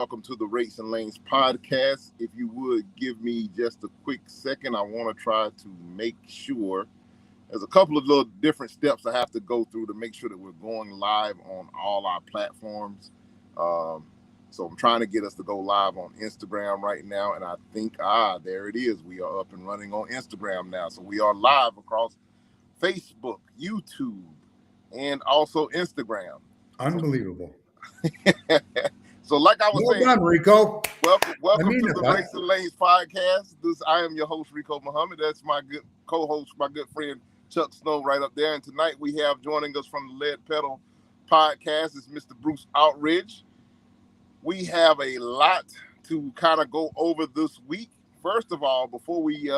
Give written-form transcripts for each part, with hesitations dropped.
Welcome to the Rates and Lanes podcast. If you would give me just a quick second, I want to try to make sure there's a couple of little different steps I have to go through to make sure that we're going live on all our platforms. So I'm trying to get us to go live on Instagram right now. And I think, there it is. We are up and running on Instagram now. So we are live across Facebook, YouTube, and also Instagram. Unbelievable. So like I was saying, done, Rico. Welcome to the Rates and Lanes podcast. I am your host, Rico Muhammad. That's my good co-host, my good friend, Chuck Snow, right up there. And tonight we have joining us from the Lead Pedal podcast is Mr. Bruce Outridge. We have a lot to kind of go over this week. First of all, before we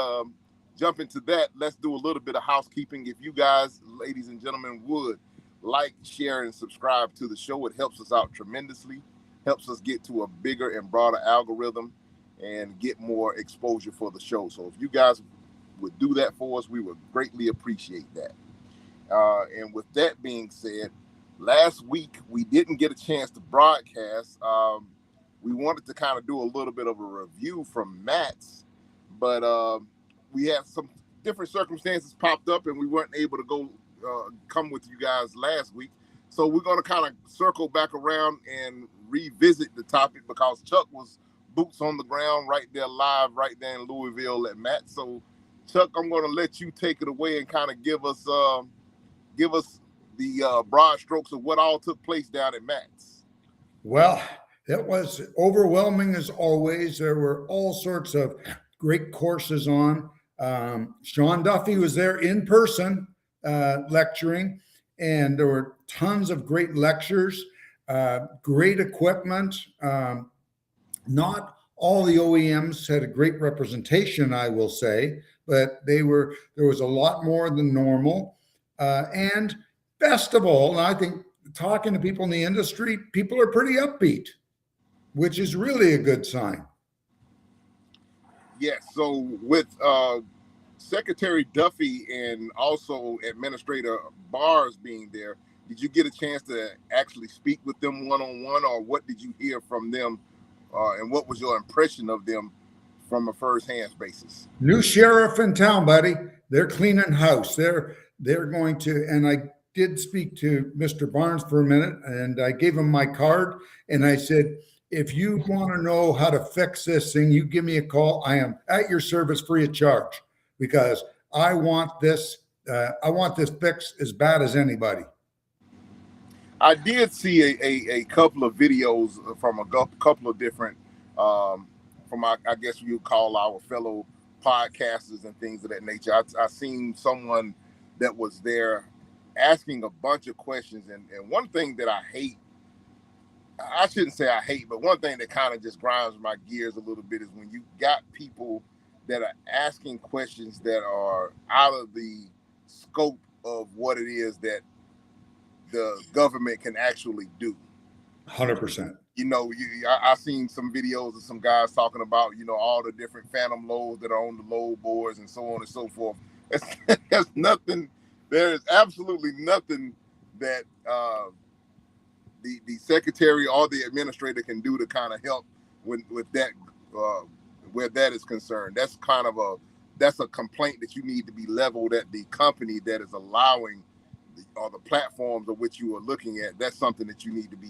jump into that, let's do a little bit of housekeeping. If you guys, ladies and gentlemen, would like, share, and subscribe to the show, it helps us out tremendously. Helps us get to a bigger and broader algorithm and get more exposure for the show. So if you guys would do that for us, we would greatly appreciate that. And with that being said, last week we didn't get a chance to broadcast. We wanted to kind of do a little bit of a review from Matt's, but we had some different circumstances popped up and we weren't able to go come with you guys last week. So we're going to kind of circle back around and revisit the topic because Chuck was boots on the ground right there live right there in Louisville at Matt. So Chuck, I'm going to let you take it away and kind of give us the broad strokes of what all took place down at Matt's. Well, it was overwhelming as always. There were all sorts of great courses on. Sean Duffy was there in person lecturing, and there were tons of great lectures, great equipment. Not all the OEMs had a great representation, I will say, but there was a lot more than normal. And best of all, I think talking to people in the industry, people are pretty upbeat, which is really a good sign. Yes. So with Secretary Duffy and also Administrator Bars being there, did you get a chance to actually speak with them one-on-one, or what did you hear from them, and what was your impression of them from a first-hand basis? New sheriff in town, buddy. They're cleaning house. They're going to, and I did speak to Mr. Barnes for a minute, and I gave him my card, and I said, if you want to know how to fix this thing, you give me a call. I am at your service free of charge, because I want this fixed as bad as anybody. I did see a couple of videos from a couple of different, from I guess you call our fellow podcasters and things of that nature. I seen someone that was there asking a bunch of questions, and one thing that I hate, I shouldn't say I hate, but one thing that kind of just grinds my gears a little bit is when you got people that are asking questions that are out of the scope of what it is that the government can actually do. 100%. You know, I seen some videos of some guys talking about, all the different phantom loads that are on the load boards and so on and so forth. There's nothing, there is absolutely nothing that the secretary or the administrator can do to kind of help with that, where that is concerned. That's kind of a complaint that you need to be leveled at the company that is allowing or the platforms of which you are looking at. That's something that you need to be,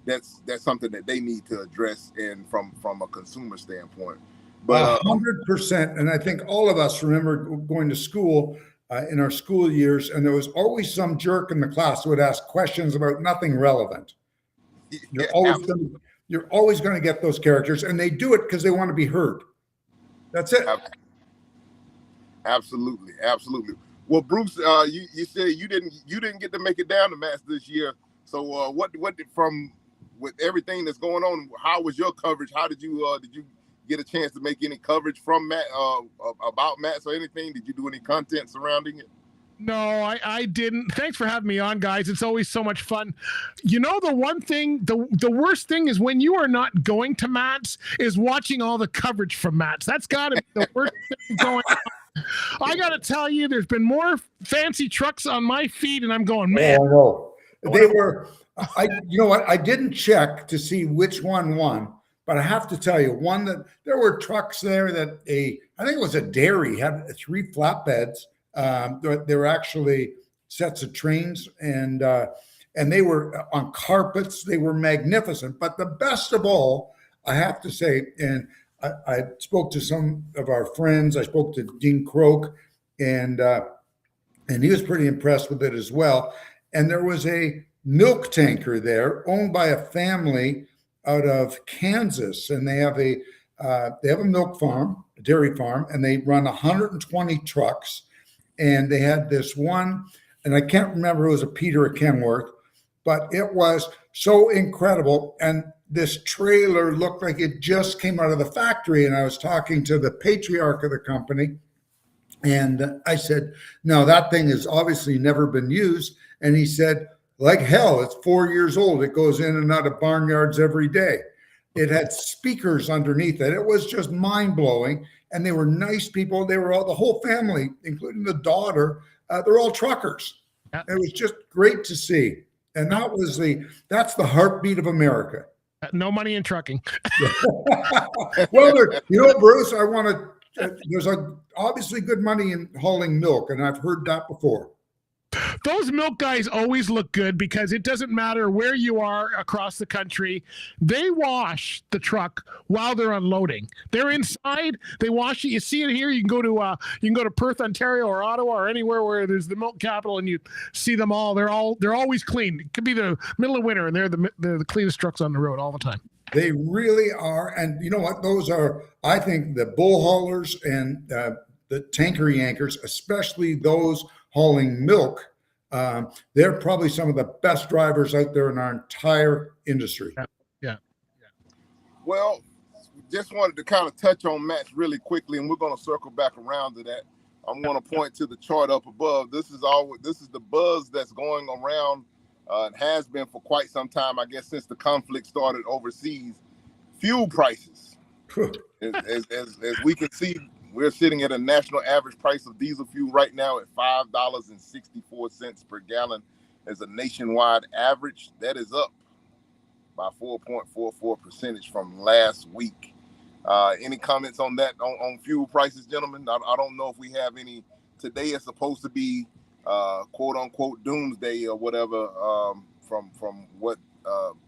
that's something that they need to address, and from a consumer standpoint. But 100%. And I think all of us remember going to school in our school years, and there was always some jerk in the class who would ask questions about nothing relevant. You're always going to get those characters, and they do it because they want to be heard. That's it. Absolutely. Well, Bruce, you said you didn't get to make it down to Matt's this year. So what did, from with everything that's going on, how was your coverage? How did you get a chance to make any coverage from Matt about Matt's or anything? Did you do any content surrounding it? No, I didn't. Thanks for having me on, guys. It's always so much fun. You know, the one thing, the worst thing is when you are not going to Matt's is watching all the coverage from Matt's. That's got to be the worst thing going on. I got to tell you, there's been more fancy trucks on my feed, and I'm going, man. Oh, no. They were, you know what? I didn't check to see which one won, But I have to tell you, one that there were trucks there that I think it was a dairy, had 3 flatbeds. They were actually sets of trains, and they were on carpets. They were magnificent. But the best of all, I have to say, and I spoke to some of our friends. I spoke to Dean Croak, and he was pretty impressed with it as well. And there was a milk tanker there owned by a family out of Kansas, and they have a milk farm, a dairy farm, and they run 120 trucks. And they had this one, and I can't remember if it was a Peter or Kenworth, but it was so incredible. And this trailer looked like it just came out of the factory. And I was talking to the patriarch of the company, and I said, no, that thing has obviously never been used. And he said, like hell, it's 4 years old. It goes in and out of barnyards every day. It had speakers underneath it. It was just mind-blowing. And they were nice people. They were all, the whole family, including the daughter, they're all truckers. It was just great to see. And that's the heartbeat of America. No money in trucking. Well, Bruce, there's obviously good money in hauling milk, and I've heard that before. Those milk guys always look good because it doesn't matter where you are across the country. They wash the truck while they're unloading. They're inside. They wash it. You see it here. You can go to Perth, Ontario, or Ottawa, or anywhere where there's the milk capital, and you see them all. They're always clean. It could be the middle of winter, and they're the cleanest trucks on the road all the time. They really are. And you know what? Those are, I think, the bull haulers and the tanker yankers, especially those hauling milk. They're probably some of the best drivers out there in our entire industry. Yeah. Well, just wanted to kind of touch on Matt's really quickly, and we're going to circle back around to that. I'm going to point to the chart up above. This is the buzz that's going around. It has been for quite some time, I guess, since the conflict started overseas. Fuel prices, as we can see, we're sitting at a national average price of diesel fuel right now at $5.64 per gallon as a nationwide average. That is up by 4.44% from last week. Any comments on that, on fuel prices, gentlemen? I don't know if we have any. Today is supposed to be quote unquote doomsday or whatever, from what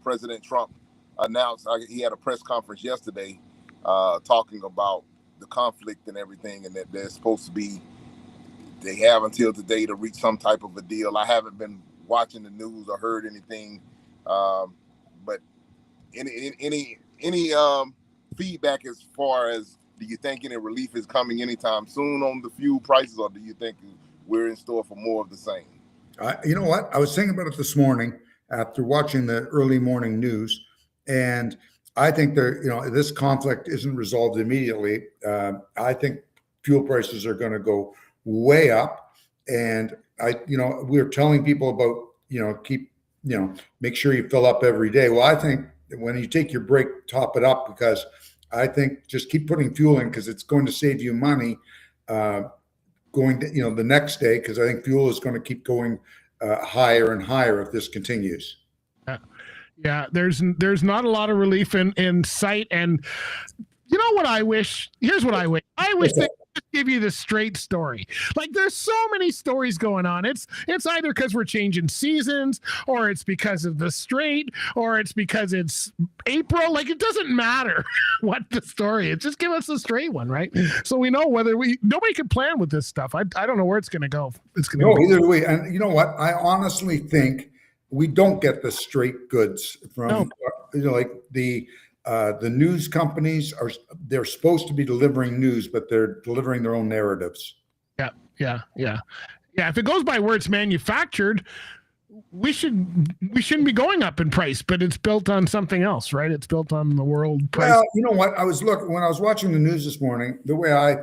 President Trump announced. He had a press conference yesterday talking about the conflict and everything, and that they have until today to reach some type of a deal. I haven't been watching the news or heard anything, but any feedback as far as, do you think any relief is coming anytime soon on the fuel prices, or do you think we're in store for more of the same? You know what? I was thinking about it this morning after watching the early morning news, and I think this conflict isn't resolved immediately. I think fuel prices are going to go way up, and we're telling people about make sure you fill up every day. Well, I think when you take your break, top it up, because I think just keep putting fuel in, because it's going to save you money going to, the next day, because I think fuel is going to keep going higher and higher if this continues. Yeah, there's not a lot of relief in sight. And you know what I wish? Here's what I wish. I wish they could give you the straight story. Like, there's so many stories going on. It's either because we're changing seasons, or it's because of the strait, or it's because it's April. Like, it doesn't matter what the story is. Just give us the straight one, right? So we know nobody can plan with this stuff. I don't know where it's going to go. It's going to go either way. And you know what? I honestly think we don't get the straight goods from, like the news companies they're supposed to be delivering news, but they're delivering their own narratives. Yeah. If it goes by where it's manufactured, we shouldn't be going up in price, but it's built on something else, right? It's built on the world price. Well, you know what? When I was watching the news this morning, the way I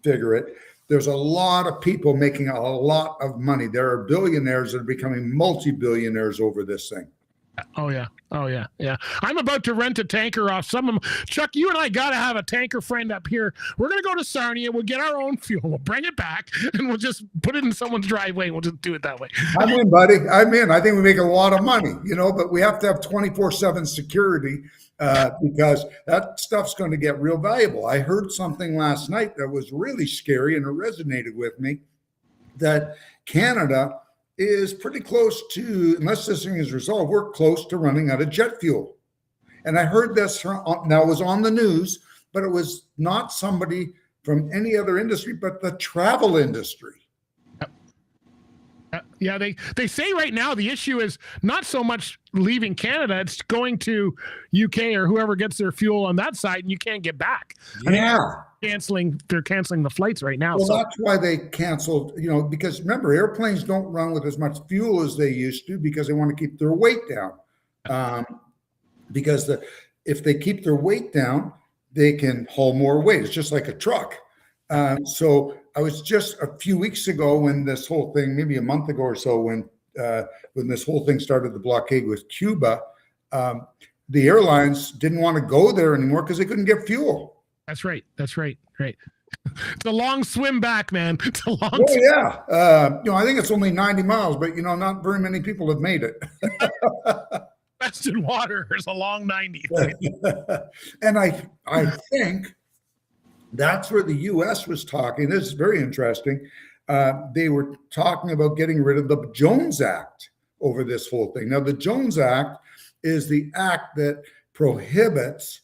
figure it, there's a lot of people making a lot of money. There are billionaires that are becoming multi-billionaires over this thing. Oh yeah. Oh yeah. Yeah. I'm about to rent a tanker off some of them. Chuck, you and I got to have a tanker friend up here. We're going to go to Sarnia. We'll get our own fuel. We'll bring it back and we'll just put it in someone's driveway. And we'll just do it that way. I'm in, buddy. I'm in. I think we make a lot of money, but we have to have 24/7 security because that stuff's going to get real valuable. I heard something last night that was really scary and it resonated with me, that Canada is pretty close to, unless this thing is resolved, we're close to running out of jet fuel. And I heard this now, it was on the news, but it was not somebody from any other industry, but the travel industry. Yeah, they say right now the issue is not so much leaving Canada, it's going to UK or whoever gets their fuel on that side, and you can't get back. Yeah. They're canceling the flights right now. Well, that's why they canceled, because remember, airplanes don't run with as much fuel as they used to because they want to keep their weight down. Because if they keep their weight down, they can haul more weight. It's just like a truck. So I was just a few weeks ago when this whole thing, maybe a month ago or so, when this whole thing started, the blockade with Cuba, the airlines didn't want to go there anymore because they couldn't get fuel. That's right. Right. It's a long swim back, man. It's a long. Oh yeah. I think it's only 90 miles, but not very many people have made it. Western water is a long 90. And I think that's where the U.S. was talking. This is very interesting. They were talking about getting rid of the Jones Act over this whole thing. Now, the Jones Act is the act that prohibits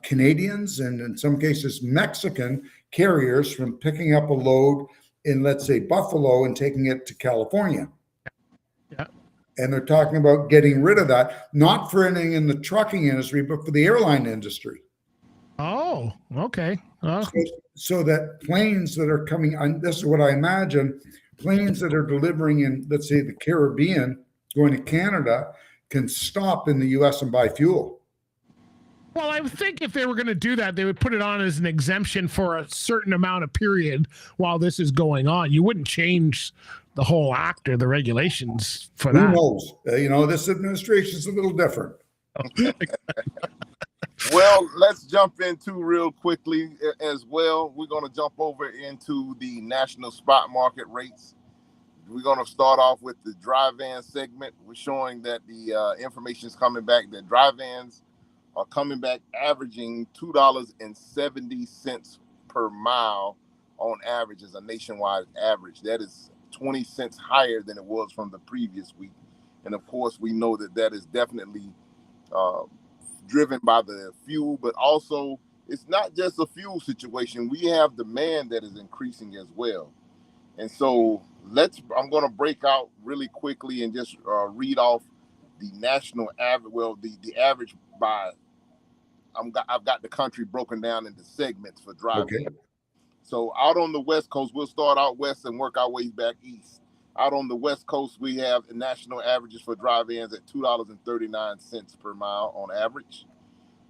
Canadians and in some cases Mexican carriers from picking up a load in, let's say, Buffalo and taking it to California. Yeah. And they're talking about getting rid of that, not for anything in the trucking industry, but for the airline industry. Oh, okay. So that planes that are coming on, this is what I imagine, planes that are delivering in, let's say, the Caribbean, going to Canada, can stop in the U.S. and buy fuel. Well, I would think if they were going to do that, they would put it on as an exemption for a certain amount of period while this is going on. You wouldn't change the whole act or the regulations for that. Who knows? This administration is a little different. Well, let's jump into real quickly as well. We're going to jump over into the national spot market rates. We're going to start off with the dry van segment. We're showing that the information is coming back that dry vans are coming back averaging $2.70 per mile on average as a nationwide average. That is 20 cents higher than it was from the previous week. And of course, we know that is definitely driven by the fuel, but also it's not just a fuel situation. We have demand that is increasing as well. And so I'm going to break out really quickly and just read off the national average. Well, the average by, I've got the country broken down into segments for driving. Okay. So out on the West Coast, we'll start out west and work our way back east. Out on the West Coast, we have national averages for dry vans at $2.39 per mile on average.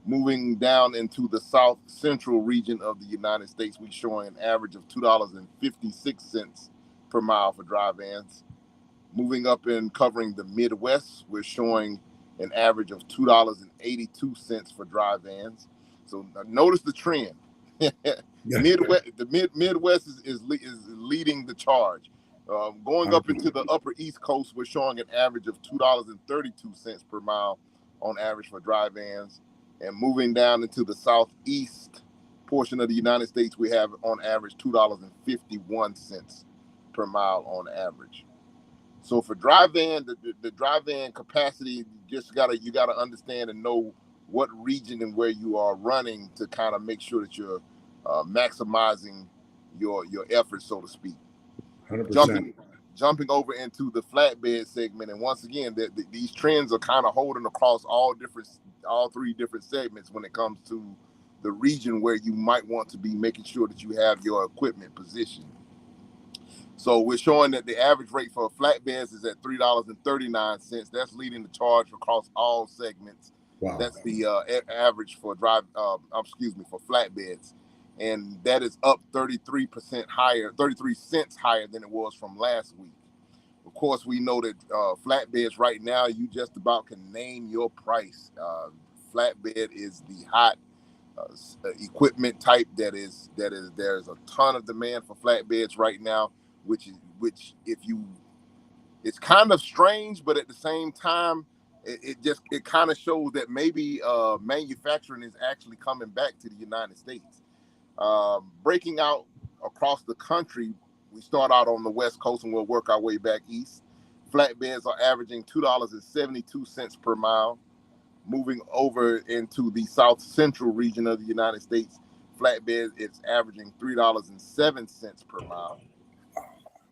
Moving down into the South Central region of the United States, we're showing an average of $2.56 per mile for dry vans. Moving up and covering the Midwest, we're showing an average of $2.82 for dry vans. So notice the trend. Midwest is leading the charge. Going up into the upper East Coast, we're showing an average of $2.32 per mile on average for dry vans. And moving down into the Southeast portion of the United States, we have on average $2.51 per mile on average. So for dry van, the dry van capacity, you gotta understand and know what region and where you are running to kind of make sure that you're maximizing your efforts, so to speak. 100%. Jumping over into the flatbed segment, and once again, these trends are kind of holding across all three different segments when it comes to the region where you might want to be making sure that you have your equipment positioned. So we're showing that the average rate for flatbeds is at $3.39. That's leading the charge across all segments. Wow. That's the average for for flatbeds. And that is up 33% higher, 33 cents higher than it was from last week. Of of course, we know that flatbeds right now, you just about can name your price. Flatbed is the hot equipment type there's a ton of demand for flatbeds right now, which it's kind of strange, but at the same time, it kind of shows that maybe manufacturing is actually coming back to the United States. Breaking out across the country, we start out on the West Coast and we'll work our way back east. Flatbeds are averaging $2.72 per mile. Moving over into the South Central region of the United States, flatbed it's averaging $3.07 per mile.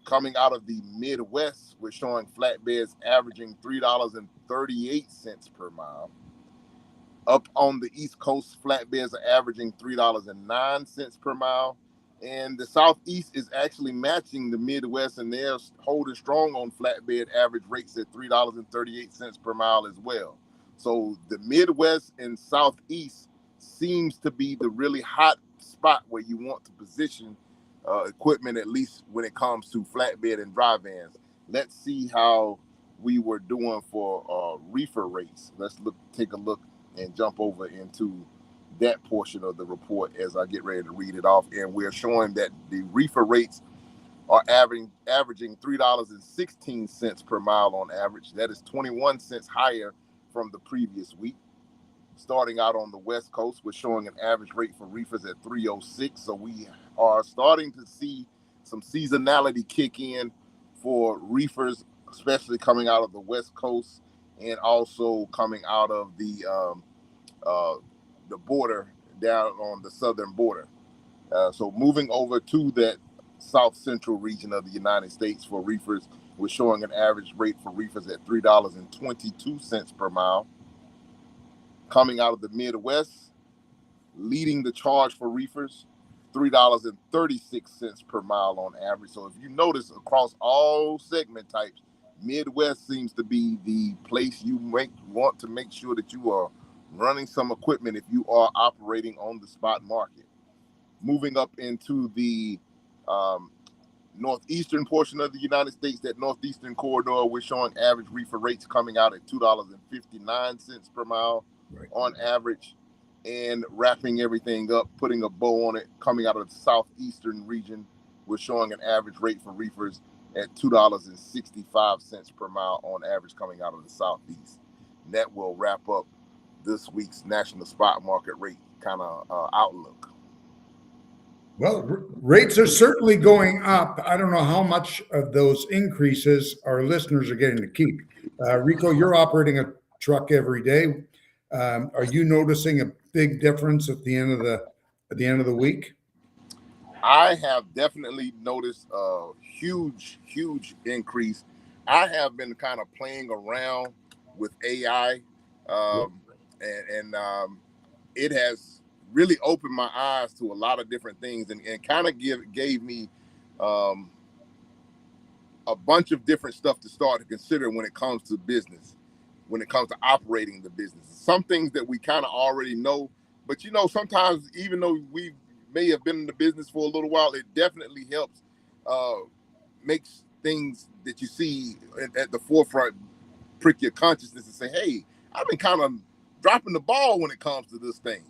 Coming out of the Midwest, we're showing flatbeds averaging $3.38 per mile. Up on the East Coast, flatbeds are averaging $3.09 per mile. And the Southeast is actually matching the Midwest, and they're holding strong on flatbed average rates at $3.38 per mile as well. So the Midwest and Southeast seems to be the really hot spot where you want to position equipment, at least when it comes to flatbed and dry vans. Let's see how we were doing for reefer rates. Let's take a look and jump over into that portion of the report as I get ready to read it off. And we're showing that the reefer rates are averaging $3.16 per mile on average. That is 21 cents higher from the previous week. Starting out on the West Coast, we're showing an average rate for reefers at $3.06. So we are starting to see some seasonality kick in for reefers, especially coming out of the West Coast and also coming out of the border down on the southern border. So moving over to that South Central region of the United States for reefers, we're showing an average rate for reefers at $3.22 per mile. Coming out of the Midwest, leading the charge for reefers, $3.36 per mile on average. So if you notice across all segment types, Midwest seems to be the place you want to make sure that you are running some equipment if you are operating on the spot market. Moving up into the northeastern portion of the United States, that northeastern corridor, we're showing average reefer rates coming out at $2.59 per mile on average. And wrapping everything up, putting a bow on it, coming out of the southeastern region, we're showing an average rate for reefers at $2.65 per mile on average coming out of the southeast. And that will wrap up this week's national spot market rate kind of outlook. Well, rates are certainly going up. I don't know how much of those increases our listeners are getting to keep. Rico, you're operating a truck every day. Are you noticing a big difference at the end of the week? I have definitely noticed a huge increase. I have been kind of playing around with AI, and it has really opened my eyes to a lot of different things, and kind of gave me a bunch of different stuff to start to consider when it comes to business, when it comes to operating the business. Some things that we kind of already know, but sometimes even though we may have been in the business for a little while, it definitely helps makes things that you see at the forefront prick your consciousness and say, hey, I've been kind of dropping the ball when it comes to this thing.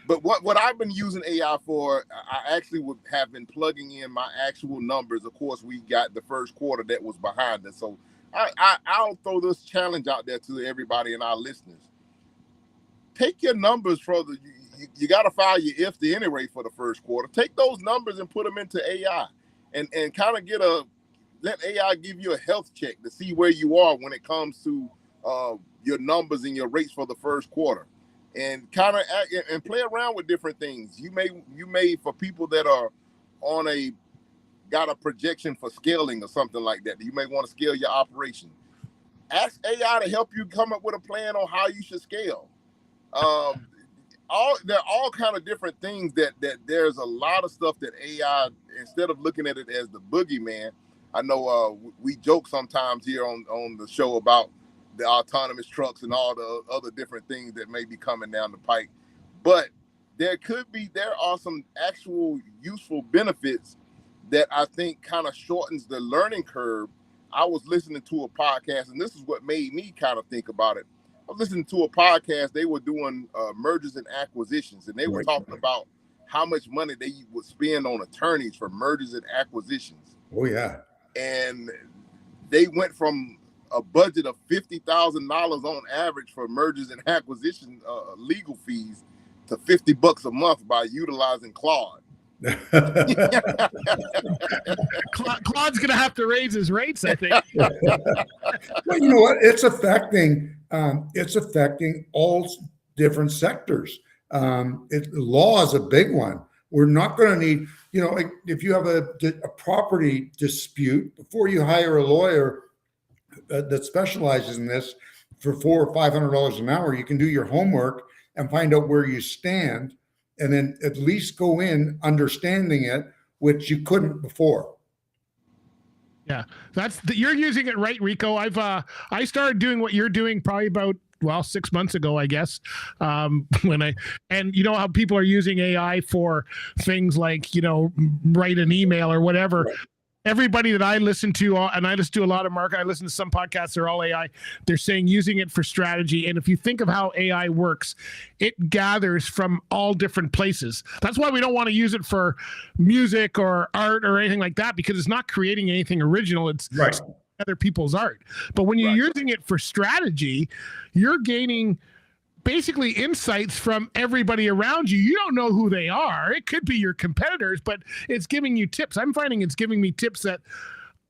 But what I've been using AI for, I actually have been plugging in my actual numbers. Of course, we got the first quarter that was behind us. So I'll throw this challenge out there to everybody and our listeners. Take your numbers for you got to file your IFTA anyway for the first quarter. Take those numbers and put them into AI and kind of let AI give you a health check to see where you are when it comes to your numbers and your rates for the first quarter. And kind of and play around with different things. You may for people that are got a projection for scaling or something like that. You may want to scale your operation. Ask AI to help you come up with a plan on how you should scale. There are all kind of different things that there's a lot of stuff that AI, instead of looking at it as the boogeyman, I know we joke sometimes here on the show about the autonomous trucks and all the other different things that may be coming down the pike. But there are some actual useful benefits that I think kind of shortens the learning curve. I was listening to a podcast, and this is what made me kind of think about it. I was listening to a podcast. They were doing mergers and acquisitions, and they were talking about how much money they would spend on attorneys for mergers and acquisitions. Oh, yeah. And they went from a budget of $50,000 on average for mergers and acquisition legal fees to $50 a month by utilizing Claude. Claude's going to have to raise his rates, I think. Well, you know what? It's affecting all different sectors. Law is a big one. We're not going to need, you know, like if you have a property dispute, before you hire a lawyer that specializes in this for $400 or $500 an hour, you can do your homework and find out where you stand, and then at least go in understanding it, which you couldn't before. Yeah, you're using it right, Rico. I started doing what you're doing probably about 6 months ago, I guess. And you know how people are using AI for things like, you know, write an email or whatever. Right. Everybody that I listen to, and I listen to a lot of I listen to some podcasts, they're all AI. They're saying using it for strategy. And if you think of how AI works, it gathers from all different places. That's why we don't want to use it for music or art or anything like that, because it's not creating anything original. It's right. Other people's art. But when you're using it for strategy, you're gaining basically insights from everybody around you. You don't know who they are. It could be your competitors, but it's giving you tips. I'm finding it's giving me tips that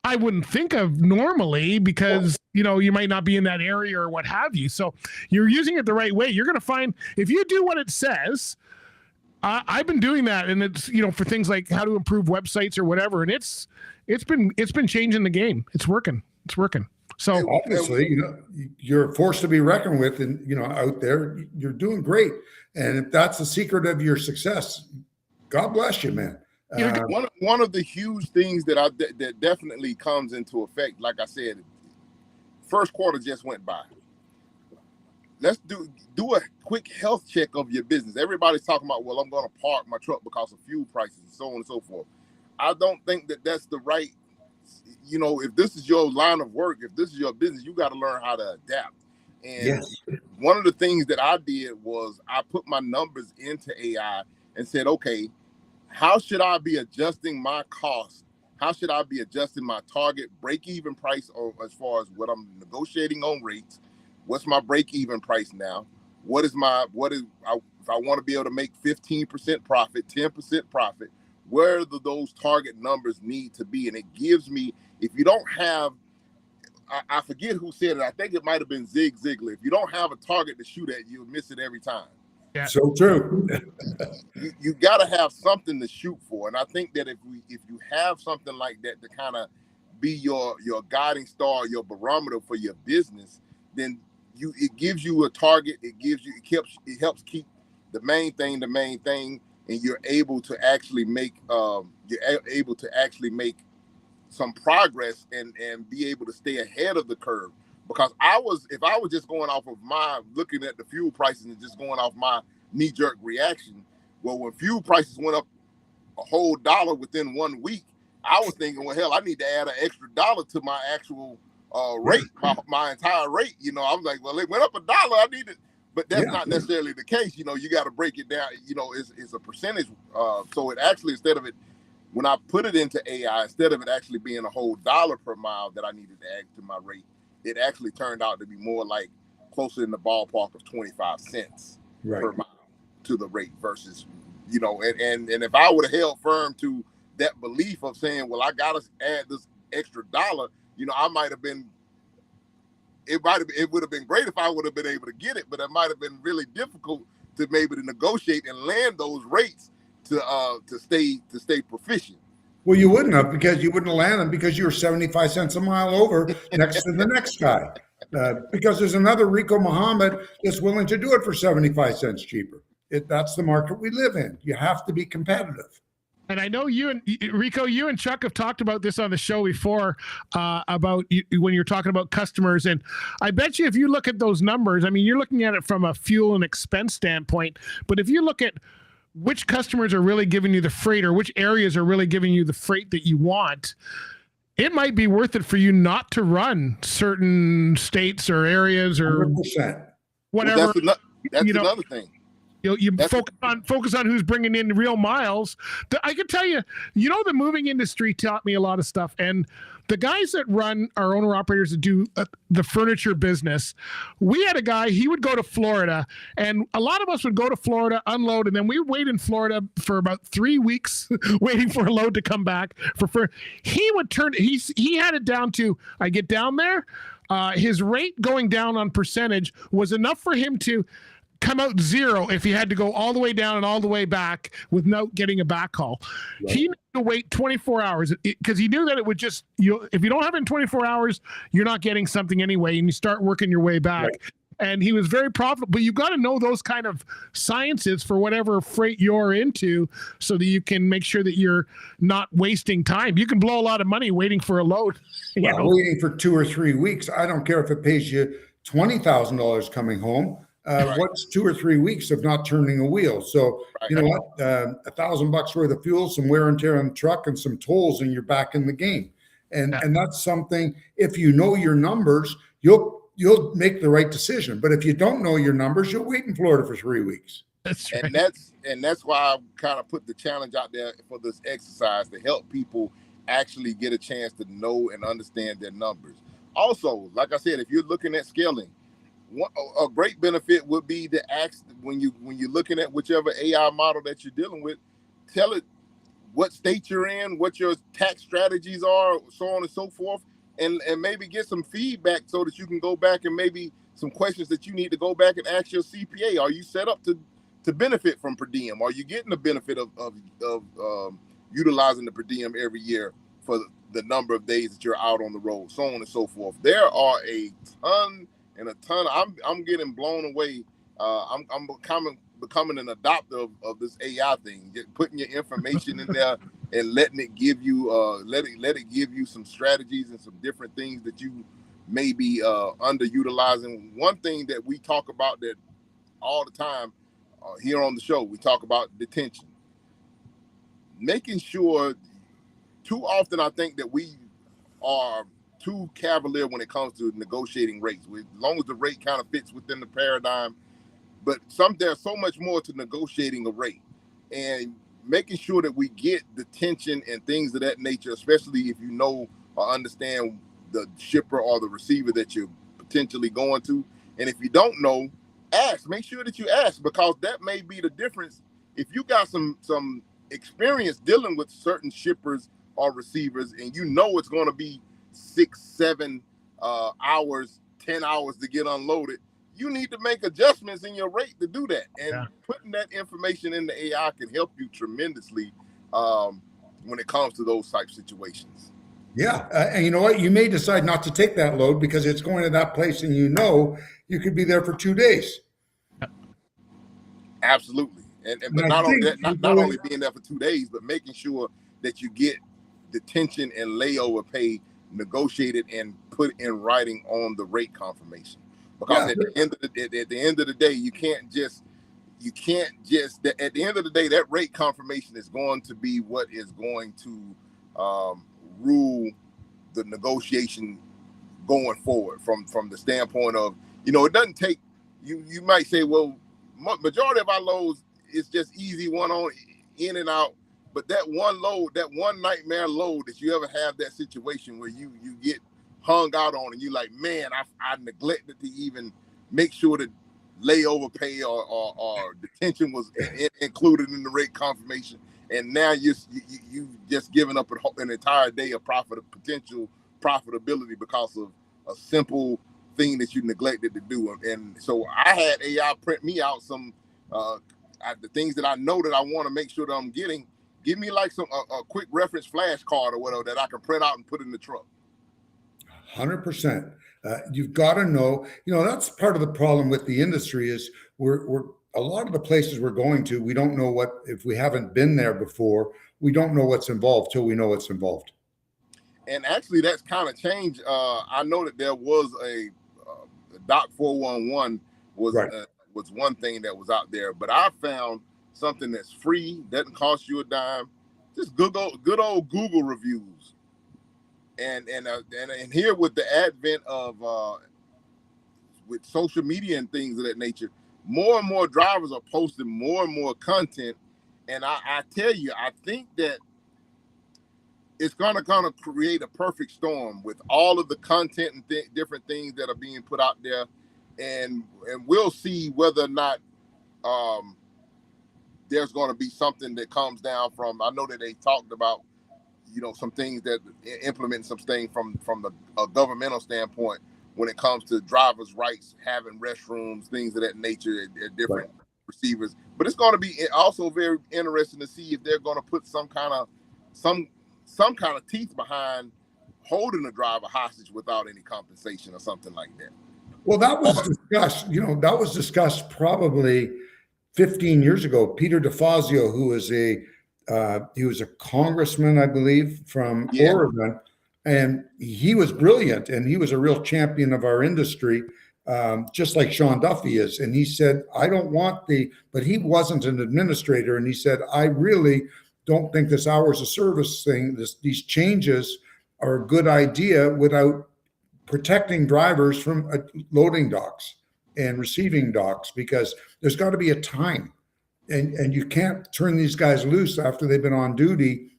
I wouldn't think of normally because, you know, you might not be in that area or what have you. So you're using it the right way. You're going to find, if you do what it says, I've been doing that, and it's, you know, for things like how to improve websites or whatever. And it's been changing the game. It's working. So obviously, you know, you're a force to be reckoned with, and, you know, out there, you're doing great. And if that's the secret of your success, God bless you, man. One of the huge things that definitely comes into effect, like I said, first quarter just went by. Let's do a quick health check of your business. Everybody's talking about, well, I'm going to park my truck because of fuel prices and so on and so forth. I don't think that that's the right. You know, if this is your line of work, if this is your business, you got to learn how to adapt. And one of the things that I did was I put my numbers into AI and said, okay, how should I be adjusting my cost? How should I be adjusting my target break-even price as far as what I'm negotiating on rates? What's my break-even price now? If I want to be able to make 15% profit, 10% profit, where do those target numbers need to be? And it gives me, if you don't have, I forget who said it, I think it might have been Zig Ziglar. If you don't have a target to shoot at, you'll miss it every time. Yeah. So true. you got to have something to shoot for. And I think that if you have something like that to kind of be your guiding star, your barometer for your business, then it gives you a target. It helps keep the main thing, and you're able to actually make some progress and be able to stay ahead of the curve. Because if I was just going off of looking at the fuel prices and just going off my knee-jerk reaction, well, when fuel prices went up a whole $1 within 1 week, I was thinking, well, hell, I need to add an extra $1 to my actual rate, my entire rate. You know, I was like, well, it went up $1. I need it. But that's not necessarily the case. You know, you got to break it down. You know, it's a percentage. So it actually, when I put it into AI, instead of it actually being a whole $1 per mile that I needed to add to my rate, it actually turned out to be more like closer in the ballpark of 25 cents per mile to the rate versus, you know, and if I would have held firm to that belief of saying, well, I got to add this extra $1, you know, it would have been great if I would have been able to get it, but it might have been really difficult to maybe to negotiate and land those rates to stay proficient. Well, you wouldn't have, because you wouldn't land them because you were 75 cents a mile over next to the next guy. Because there's another Rico Muhammad that's willing to do it for 75 cents cheaper. That's the market we live in. You have to be competitive. And I know you and Rico, you and Chuck have talked about this on the show before about when you're talking about customers. And I bet you if you look at those numbers, I mean, you're looking at it from a fuel and expense standpoint. But if you look at which customers are really giving you the freight, or which areas are really giving you the freight that you want, it might be worth it for you not to run certain states or areas or 100%. whatever. Well, that's another thing. You focus on who's bringing in real miles. I can tell you, the moving industry taught me a lot of stuff. And the guys that run our owner operators that do the furniture business, we had a guy, he would go to Florida, and a lot of us would go to Florida, unload, and then we would wait in Florida for about 3 weeks waiting for a load to come back. He would he had it down to, I get down there, his rate going down on percentage was enough for him to come out zero if he had to go all the way down and all the way back without getting a backhaul. Right. He needed to wait 24 hours because he knew that it would just, if you don't have it in 24 hours, you're not getting something anyway, and you start working your way back. Right. And he was very profitable, but you got to know those kind of sciences for whatever freight you're into so that you can make sure that you're not wasting time. You can blow a lot of money waiting for a load. Waiting for 2 or 3 weeks. I don't care if it pays you $20,000 coming home. Right. What's 2 or 3 weeks of not turning a wheel? So right. You know what? $1,000 worth of fuel, some wear and tear on the truck, and some tolls, and you're back in the game. And that's something. If you know your numbers, you'll make the right decision. But if you don't know your numbers, you'll wait in Florida for 3 weeks. That's right. And that's why I kind of put the challenge out there for this exercise to help people actually get a chance to know and understand their numbers. Also, like I said, if you're looking at scaling, a great benefit would be to ask when you're looking at whichever AI model that you're dealing with, tell it what state you're in, what your tax strategies are, so on and so forth, and maybe get some feedback so that you can go back and maybe some questions that you need to go back and ask your CPA. Are you set up to benefit from per diem? Are you getting the benefit of utilizing the per diem every year for the number of days that you're out on the road, so on and so forth? There are a ton. And I'm getting blown away. I'm becoming an adopter of this AI thing. Putting your information in there and letting it give you let it give you some strategies and some different things that you may be underutilizing. One thing that we talk about that all the time here on the show, we talk about detention. Making sure, too often I think that we are too cavalier when it comes to negotiating rates. As long as the rate kind of fits within the paradigm, but there's so much more to negotiating a rate and making sure that we get the tension and things of that nature, especially if you know or understand the shipper or the receiver that you're potentially going to. And if you don't know, ask. Make sure that you ask, because that may be the difference. If you got some experience dealing with certain shippers or receivers, and you know it's going to be 6, 7 hours, 10 hours to get unloaded, you need to make adjustments in your rate to do that. And putting that information in the AI can help you tremendously when it comes to those type situations. Yeah. And you know what? You may decide not to take that load because it's going to that place and you could be there for 2 days. Absolutely. But not only being there for 2 days, but making sure that you get detention and layover pay negotiated and put in writing on the rate confirmation, because at the end of the day, you can't just at the end of the day, that rate confirmation is going to be what is going to rule the negotiation going forward from the standpoint of, it doesn't take you might say, well, majority of our loads is just easy one on in and out. But that one load, that one nightmare load that you ever have that situation where you get hung out on and you like, man, I neglected to even make sure that layover pay or detention was included in the rate confirmation. And now you just given up an entire day of potential profitability because of a simple thing that you neglected to do. And so I had AI print me out some the things that I know that I want to make sure that I'm getting. Give me like a quick reference flashcard or whatever that I can print out and put in the truck. 100%. You've got to know, that's part of the problem with the industry is we're a lot of the places we're going to, we don't know if we haven't been there before, we don't know what's involved till we know what's involved. And actually that's kind of changed. I know that there was a Doc 411 was one thing that was out there, but I found something that's free, doesn't cost you a dime. Just good old Google reviews. And here with the advent of with social media and things of that nature, more and more drivers are posting more and more content. And I tell you, I think that it's going to kind of create a perfect storm with all of the content and different things that are being put out there. And we'll see whether or not there's going to be something that comes down from, I know that they talked about, some things that implement some things from a governmental standpoint when it comes to drivers' rights, having restrooms, things of that nature at different receivers. But it's going to be also very interesting to see if they're going to put some kind of teeth behind holding a driver hostage without any compensation or something like that. Well, that was discussed. That was discussed probably 15 years ago. Peter DeFazio, who was he was a congressman, I believe, from Oregon, and he was brilliant, and he was a real champion of our industry, just like Sean Duffy is. And he said, I don't want but he wasn't an administrator, and he said, I really don't think this hours of service thing, these changes are a good idea without protecting drivers from loading docks and receiving docks, because there's got to be a time. And you can't turn these guys loose after they've been on duty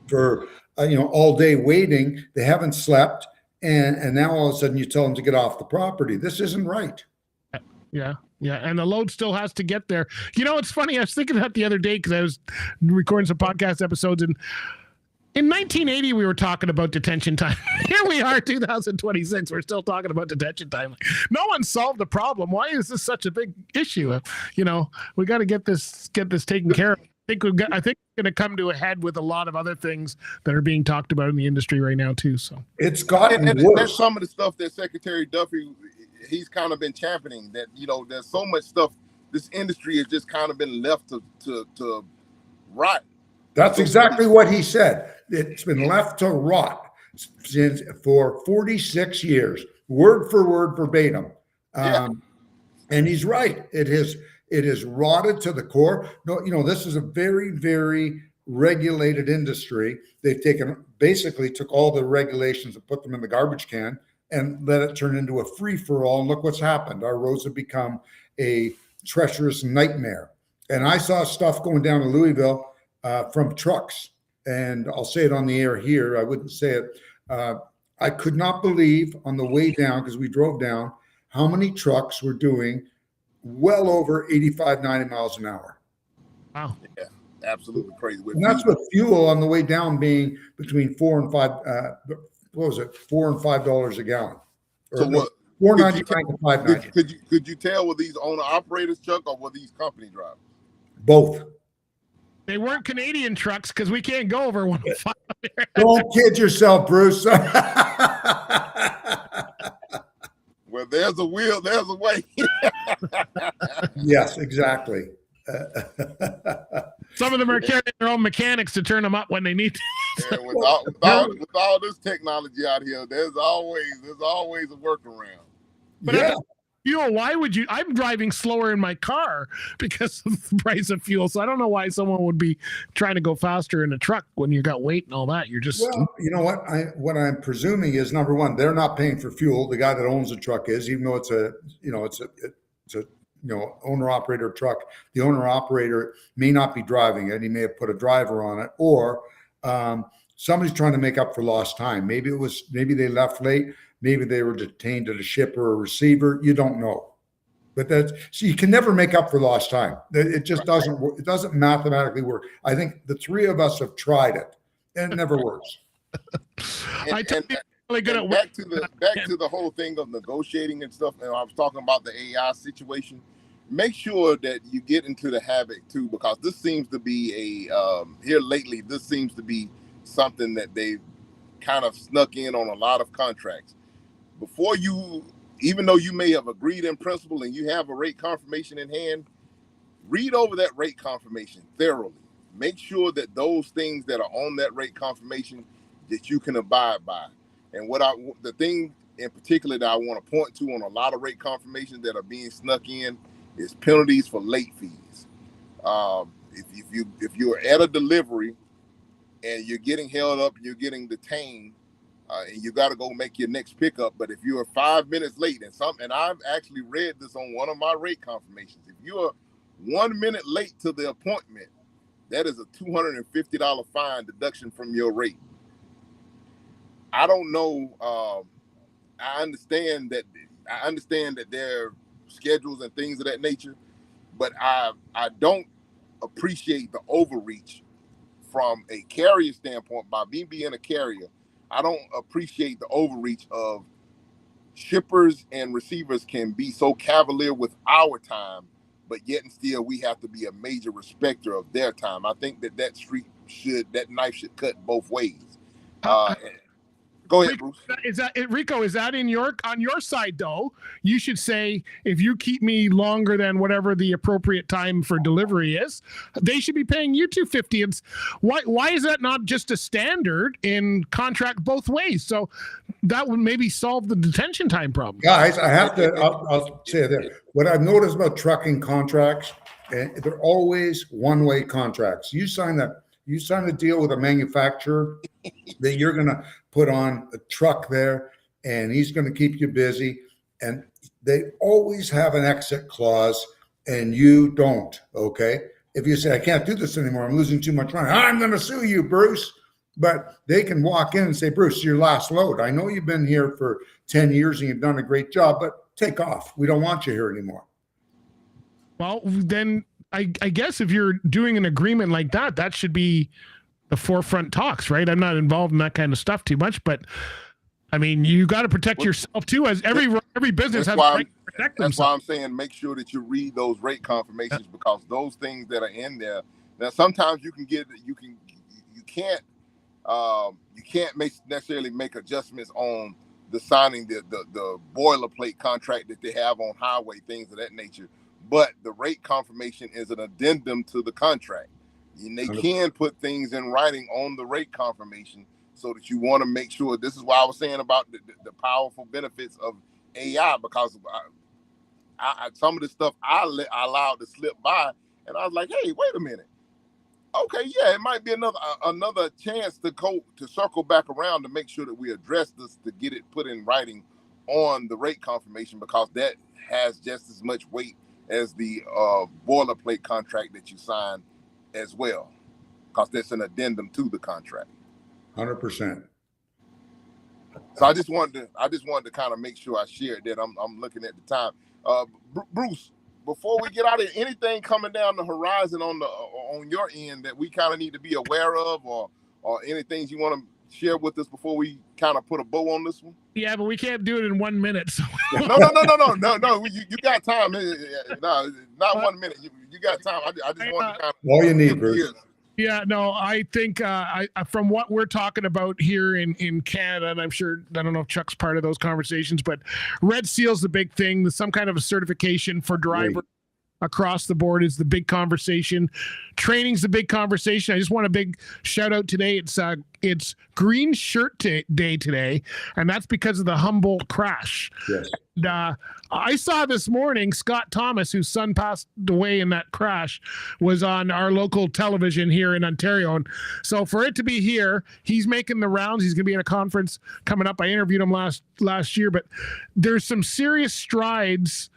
for all day waiting. They haven't slept, and now all of a sudden you tell them to get off the property. This isn't right. Yeah, and the load still has to get there. It's funny. I was thinking that the other day because I was recording some podcast episodes, and in 1980 we were talking about detention time. Here we are, 2026. We're still talking about detention time. No one solved the problem. Why is this such a big issue? We got to get this taken care of. I think it's going to come to a head with a lot of other things that are being talked about in the industry right now too. So it's gotten worse. That's some of the stuff that Secretary Duffy, he's kind of been championing. That there's so much stuff. This industry has just kind of been left to rot. That's exactly what he said. It's been left to rot for 46 years, word for word, verbatim. And he's right. It is rotted to the core. No, this is a very, very regulated industry. They've basically took all the regulations and put them in the garbage can and let it turn into a free-for-all. And look what's happened. Our roads have become a treacherous nightmare. And I saw stuff going down to Louisville from trucks, and I'll say it on the air here. I wouldn't say it. I could not believe on the way down, because we drove down, how many trucks were doing well over 85, 90 miles an hour. Wow. Yeah, absolutely crazy. And that's with fuel on the way down being between $4 and $5 a gallon. So what? $4.99 to $5.90. Could you tell, were these owner operators, Chuck, or were these company drivers? Both. They weren't Canadian trucks because we can't go over 105. Don't kid yourself, Bruce. Well, there's a will, there's a way. Yes, exactly. Some of them are carrying their own mechanics to turn them up when they need to. Yeah, with all this technology out here, there's always a workaround. But fuel, why would you? I'm driving slower in my car because of the price of fuel. So I don't know why someone would be trying to go faster in a truck when you got weight and all that. You're just you know what I'm presuming is, number one, they're not paying for fuel. The guy that owns the truck is, even though it's a owner operator truck. The owner operator may not be driving it. He may have put a driver on it, or somebody's trying to make up for lost time. Maybe they left late. Maybe they were detained at a ship or a receiver. You don't know. But so you can never make up for lost time. It just doesn't work. It doesn't mathematically work. I think the three of us have tried it, and it never works. Back to the whole thing of negotiating and stuff. And I was talking about the AI situation. Make sure that you get into the habit too, because this seems to be here lately. This seems to be something that they've kind of snuck in on a lot of contracts. Before even though you may have agreed in principle and you have a rate confirmation in hand, read over that rate confirmation thoroughly. Make sure that those things that are on that rate confirmation that you can abide by. And the thing in particular that I want to point to on a lot of rate confirmations that are being snuck in is penalties for late fees. If you're at a delivery and you're getting held up, you're getting detained, and you got to go make your next pickup. But if you are 5 minutes late, and I've actually read this on one of my rate confirmations, if you are 1 minute late to the appointment, that is a $250 fine deduction from your rate. I don't know. I understand that there are schedules and things of that nature, but I don't appreciate the overreach from a carrier standpoint. By me being a carrier, I don't appreciate the overreach of shippers and receivers can be so cavalier with our time, but yet and still we have to be a major respecter of their time. I think that knife should cut both ways. Go ahead, Bruce. Rico, is that on your side though? You should say, if you keep me longer than whatever the appropriate time for delivery is, they should be paying you $250. And why is that not just a standard in contract both ways? So that would maybe solve the detention time problem. Guys, I'll say that what I've noticed about trucking contracts, they're always one-way contracts. You sign a deal with a manufacturer that you're going to put on a truck there and he's going to keep you busy, and they always have an exit clause and you don't. Okay, if you say, I can't do this anymore, I'm losing too much money, I'm going to sue you, Bruce. But they can walk in and say, Bruce, your last load, I know you've been here for 10 years and you've done a great job, but take off, we don't want you here anymore. Well, then I guess if you're doing an agreement like that, that should be the forefront talks, right? I'm not involved in that kind of stuff too much, but I mean, you got to protect yourself too, as every business has a right to protect themselves. That's why I'm saying make sure that you read those rate confirmations, because those things that are in there, now sometimes you can't necessarily make adjustments on the signing the boilerplate contract that they have on highway, things of that nature. But the rate confirmation is an addendum to the contract. And they can put things in writing on the rate confirmation so that you want to make sure. This is why I was saying about the powerful benefits of AI, because I some of the stuff I allowed to slip by, and I was like, hey, wait a minute. Okay, yeah, it might be another chance to circle back around to make sure that we address this, to get it put in writing on the rate confirmation, because that has just as much weight as the boilerplate contract that you sign as well, because that's an addendum to the contract. 100%. So I just wanted to kind of make sure I shared that. I'm looking at the time. Bruce, before we get out of here, anything coming down the horizon on your end that we kind of need to be aware of, or anything you want to share with us before we kind of put a bow on this one? Yeah, but we can't do it in 1 minute. So. No. You got time. No, not 1 minute. You got time. I just want to kind of all you need, Bruce. Yeah, no, I think from what we're talking about here in Canada, and I'm sure, I don't know if Chuck's part of those conversations, but Red Seal's the big thing. There's some kind of a certification for drivers across the board is the big conversation. Training's the big conversation. I just want a big shout out today. It's Green Shirt Day today, and that's because of the Humboldt crash. Yes. And, I saw this morning Scott Thomas, whose son passed away in that crash, was on our local television here in Ontario. And so for it to be here, he's making the rounds. He's going to be at a conference coming up. I interviewed him last year, but there's some serious strides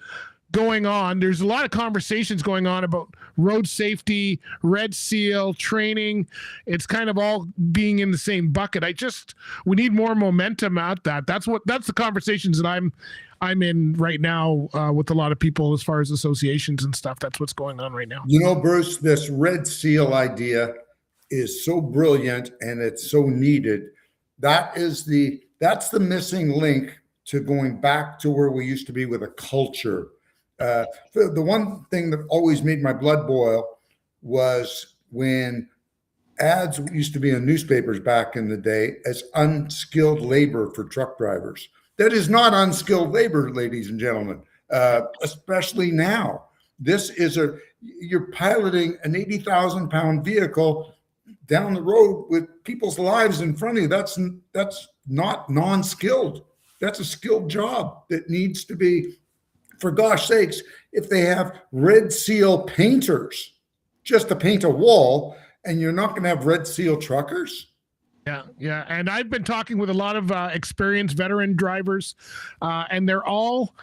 going on. There's a lot of conversations going on about road safety, Red Seal, training. It's kind of all being in the same bucket. We need more momentum at that. That's the conversations that I'm in right now with a lot of people as far as associations and stuff. That's what's going on right now. You know, Bruce, this Red Seal idea is so brilliant and it's so needed. That's the missing link to going back to where we used to be with a culture. The one thing that always made my blood boil was when ads used to be in newspapers back in the day as unskilled labor for truck drivers. That is not unskilled labor, ladies and gentlemen, especially now. This is you're piloting an 80,000 pound vehicle down the road with people's lives in front of you. That's not non-skilled. That's a skilled job that needs to be, for gosh sakes, if they have Red Seal painters just to paint a wall, and you're not going to have Red Seal truckers. Yeah. And I've been talking with a lot of experienced veteran drivers, and they're all,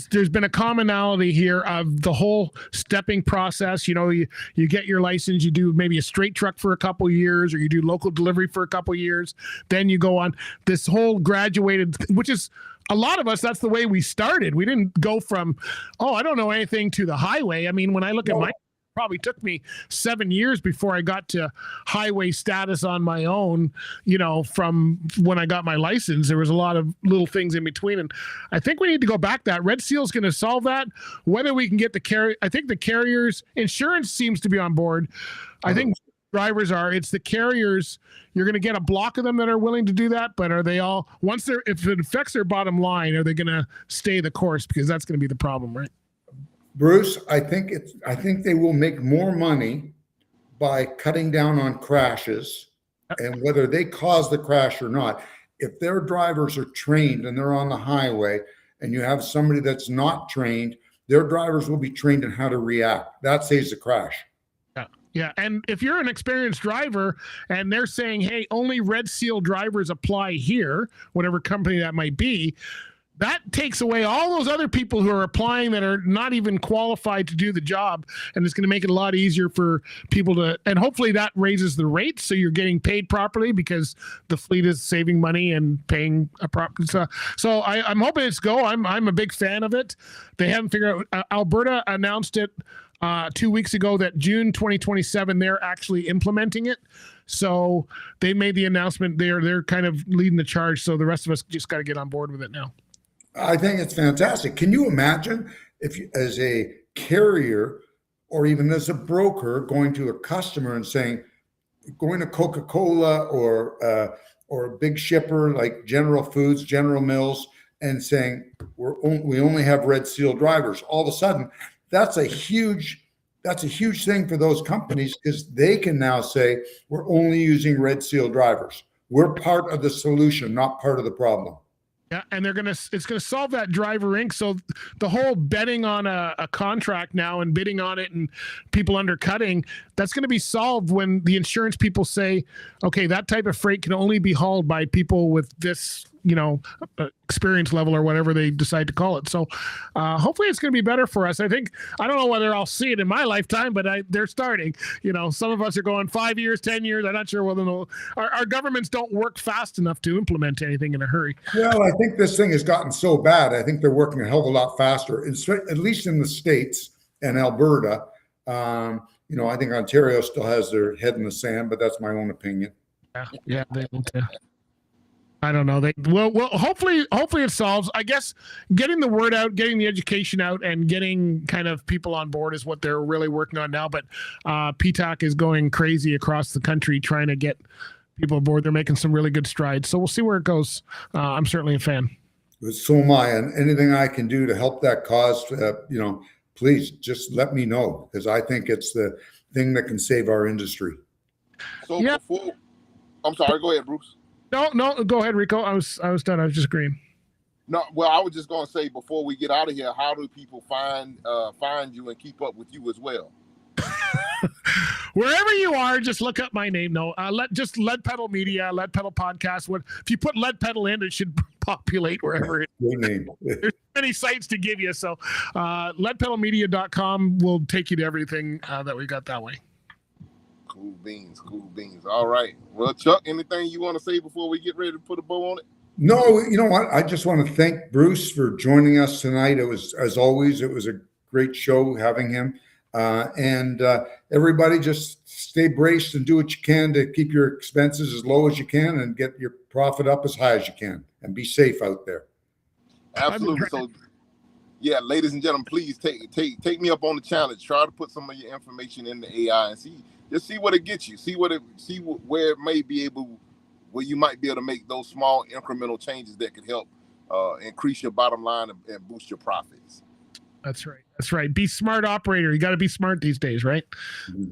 there's been a commonality here of the whole stepping process. You know, you get your license, you do maybe a straight truck for a couple years, or you do local delivery for a couple years. Then you go on this whole graduated, which is a lot of us, that's the way we started. We didn't go from, I don't know anything, to the highway. I mean, when I look at my, probably took me 7 years before I got to highway status on my own, you know, from when I got my license. There was a lot of little things in between. And I think we need to go back. That Red Seal is going to solve that. Whether we can get the carrier, I think the carriers, insurance seems to be on board. I think drivers are, it's the carriers. You're going to get a block of them that are willing to do that, but are they all, if it affects their bottom line, are they going to stay the course? Because that's going to be the problem, right? Bruce, I think they will make more money by cutting down on crashes, and whether they cause the crash or not. If their drivers are trained and they're on the highway, and you have somebody that's not trained, their drivers will be trained in how to react. That saves the crash. Yeah. And if you're an experienced driver and they're saying, hey, only Red Seal drivers apply here, whatever company that might be, that takes away all those other people who are applying that are not even qualified to do the job. And it's going to make it a lot easier for people to, and hopefully that raises the rates, so you're getting paid properly because the fleet is saving money and paying a proper. So I'm hoping it's go. I'm a big fan of it. They haven't figured out. Alberta announced it 2 weeks ago that June 2027 they're actually implementing it. So they made the announcement. They're kind of leading the charge. So the rest of us just got to get on board with it now. I think it's fantastic. Can you imagine if you, as a carrier or even as a broker, going to a customer and saying, going to Coca-Cola or a big shipper like General Foods, General Mills, and saying, we only have Red Seal drivers. All of a sudden, that's a huge thing for those companies, because they can now say, we're only using Red Seal drivers. We're part of the solution, not part of the problem. Yeah, and it's gonna solve that driver inc. So the whole betting on a contract now and bidding on it and people undercutting, that's gonna be solved when the insurance people say, okay, that type of freight can only be hauled by people with this, you know, experience level or whatever they decide to call it. So hopefully it's going to be better for us. I don't know whether I'll see it in my lifetime, but they're starting. You know, some of us are going 5 years, 10 years. I'm not sure whether our governments don't work fast enough to implement anything in a hurry. Well, I think this thing has gotten so bad. I think they're working a hell of a lot faster, at least in the States and Alberta. You know, I think Ontario still has their head in the sand, but that's my own opinion. Yeah, they don't. I don't know. Well, hopefully it solves. I guess getting the word out, getting the education out, and getting kind of people on board is what they're really working on now. But PTAC is going crazy across the country trying to get people aboard. They're making some really good strides. So we'll see where it goes. I'm certainly a fan. So am I. And anything I can do to help that cause, you know, please just let me know, because I think it's the thing that can save our industry. So yeah. I'm sorry. Go ahead, Bruce. No, go ahead, Rico. I was done. I was just agreeing. No, well, I was just going to say, before we get out of here, how do people find you and keep up with you as well? Wherever you are, just look up my name. No, just Lead Pedal Media, Lead Pedal Podcast. If you put Lead Pedal in, it should populate wherever it is. Good name. There's many sites to give you. So leadpedalmedia.com will take you to everything that we got that way. Cool beans. All right. Well, Chuck, anything you want to say before we get ready to put a bow on it? No, you know what? I just want to thank Bruce for joining us tonight. It was, as always, it was a great show having him. And everybody just stay braced and do what you can to keep your expenses as low as you can and get your profit up as high as you can, and be safe out there. Absolutely. So, yeah, ladies and gentlemen, please take me up on the challenge. Try to put some of your information in the AI and see what it gets you. See where it may be able, where you might be able to make those small incremental changes that could help increase your bottom line and boost your profits. That's right. Be smart, operator. You got to be smart these days, right?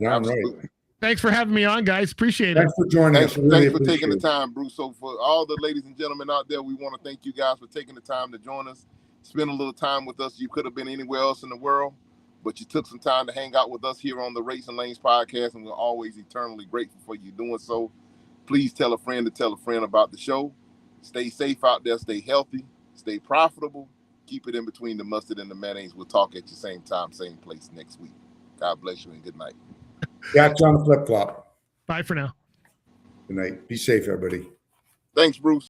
Absolutely. Right. Thanks for having me on, guys. Appreciate it. Thanks for joining us. Thanks for taking the time, Bruce. So for all the ladies and gentlemen out there, we want to thank you guys for taking the time to join us, spend a little time with us. You could have been anywhere else in the world, but you took some time to hang out with us here on the Racing Lanes podcast, and we're always eternally grateful for you doing so. Please tell a friend to tell a friend about the show. Stay safe out there, stay healthy, stay profitable, keep it in between the mustard and the mayonnaise. We'll talk at the same time, same place next week. God bless you and good night. Catch on flip-flop. Bye for now. Good night. Be safe, everybody. Thanks, Bruce.